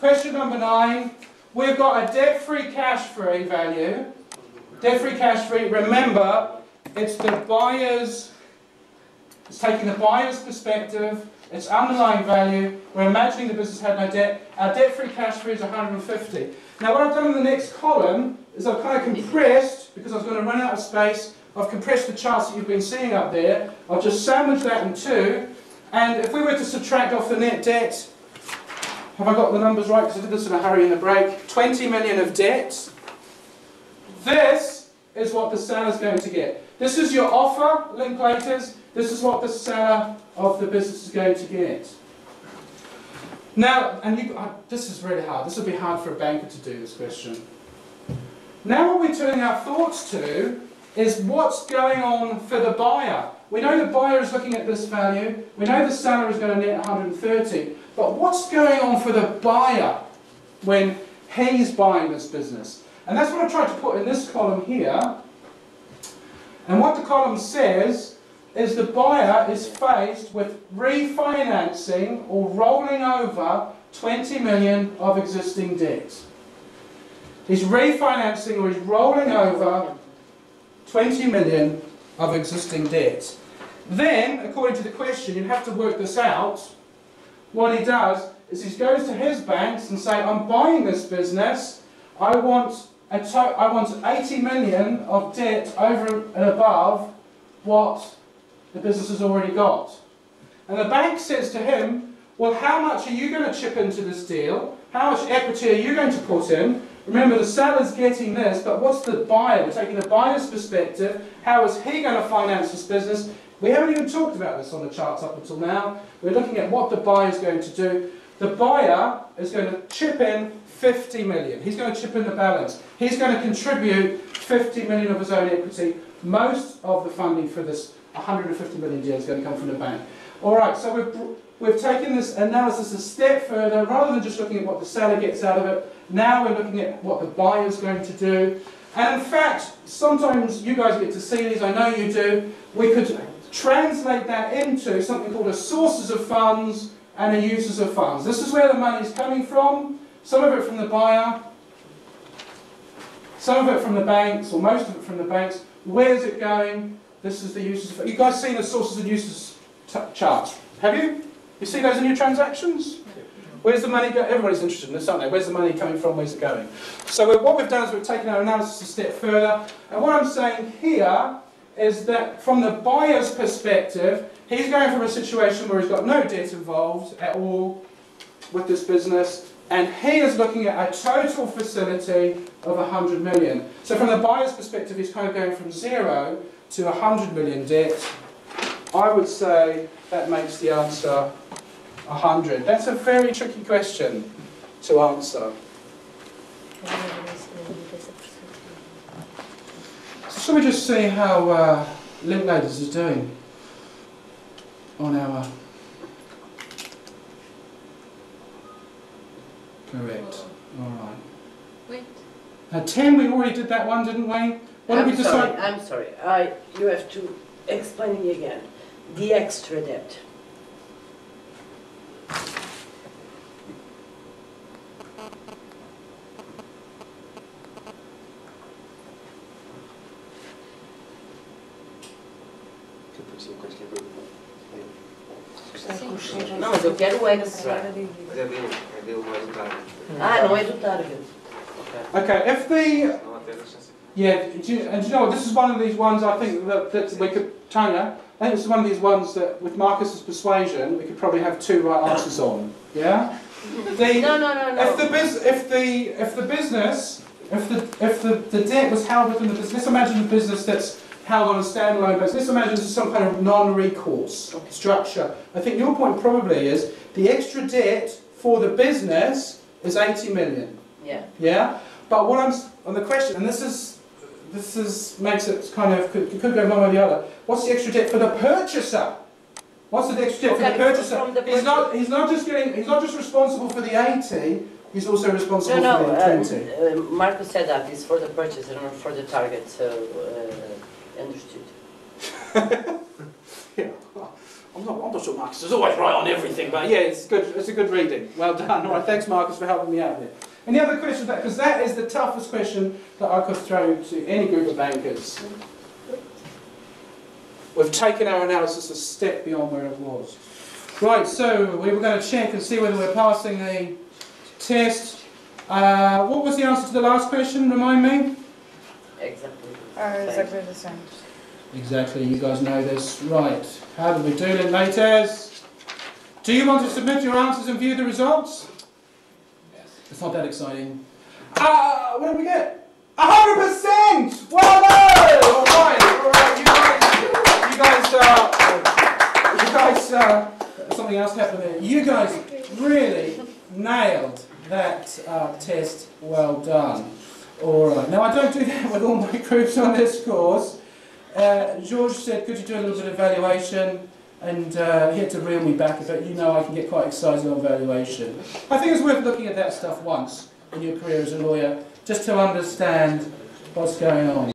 question number 9. We've got a debt-free cash-free value. Debt-free cash-free, remember, it's the buyer's, it's taking the buyer's perspective, it's underlying value, we're imagining the business had no debt. Our debt-free cash-free is 150. Now what I've done in the next column is I've kind of compressed, because I was going to run out of space, I've compressed the charts that you've been seeing up there. I've just sandwiched that in 2. And if we were to subtract off the net debt, have I got the numbers right? Because I did this in a hurry in the break. 20 million of debt. This is what the seller's going to get. This is your offer, Linklaters. This is what the seller of the business is going to get. Now, and this is really hard. This would be hard for a banker to do, this question. Now what we're turning our thoughts to is what's going on for the buyer. We know the buyer is looking at this value. We know the seller is going to net 130. But what's going on for the buyer when he's buying this business? And that's what I tried to put in this column here. And what the column says is the buyer is faced with refinancing or rolling over 20 million of existing debt. He's refinancing or he's rolling over 20 million of existing debt. Then, according to the question, you have to work this out. What he does is he goes to his banks and say, I'm buying this business, I want 80 million of debt over and above what the business has already got. And the bank says to him, well, how much are you going to chip into this deal? How much equity are you going to put in? Remember, the seller's getting this, but what's the buyer? We're taking the buyer's perspective. How is he going to finance this business? We haven't even talked about this on the charts up until now. We're looking at what the buyer is going to do. The buyer is going to chip in 50 million. He's going to chip in the balance. He's going to contribute 50 million of his own equity. Most of the funding for this 150 million deal is going to come from the bank. All right, so we've taken this analysis a step further. Rather than just looking at what the seller gets out of it, now we're looking at what the buyer is going to do. And in fact, sometimes you guys get to see these, I know you do. We could translate that into something called a sources of funds and a uses of funds. This is where the money is coming from. Some of it from the buyer, some of it from the banks, or most of it from the banks. Where's it going? This is the uses of funds. You guys seen the sources and uses chart? Have you? You see those in your transactions? Where's the money going? Everybody's interested in this, aren't they? Where's the money coming from? Where's it going? So what we've done is we've taken our analysis a step further. And what I'm saying here is that from the buyer's perspective, he's going from a situation where he's got no debt involved at all with this business, and he is looking at a total facility of 100 million. So from the buyer's perspective, he's kind of going from 0 to 100 million debt. I would say that makes the answer 100. That's a very tricky question to answer. So shall we just see how Linklaters is doing on our... Correct. All right. Wait. 10, we already did that one, didn't we? What did we decide? I'm sorry. You have to explain me again. The extra debt. Não, mas eu quero o extra. Mas é dele mais do target. Ah, não é do target. Okay, if the... Não até da chance. Yeah, and do you know what, this is one of these ones I think that we could... Tanya, I think this is one of these ones that with Marcus's persuasion we could probably have 2 right answers on. Yeah? No. If the debt was held within the business, let's imagine a business that's held on a standalone basis. Let's imagine this is some kind of non-recourse structure. I think your point probably is the extra debt for the business is 80 million. Yeah. Yeah? But what I'm on the question, and this is makes it kind of could go one way or the other. What's the extra debt for the purchaser? What's the extra debt for the purchaser? He's not just responsible for the 80. He's also responsible for the 20. Marcus said that it's for the purchaser, not for the target. So understood. Yeah. I'm not sure Marcus is always right on everything, but yeah, it's good. It's a good reading. Well done. All right, thanks, Marcus, for helping me out there. Any other questions? Because that is the toughest question that I could throw to any group of bankers. We've taken our analysis a step beyond where it was. Right, so we were going to check and see whether we're passing the test. What was the answer to the last question? Remind me. Exactly the same. Exactly, you guys know this. Right, how did we do, Linklaters? Do you want to submit your answers and view the results? Yes. It's not that exciting. What did we get? 100%! Well done! Alright, you guys, something else happened there. You guys really nailed that test. Well done. Alright, now I don't do that with all my groups on this course. George said, could you do a little bit of valuation? And he had to reel me back a bit. You know I can get quite excited on valuation. I think it's worth looking at that stuff once in your career as a lawyer, just to understand what's going on.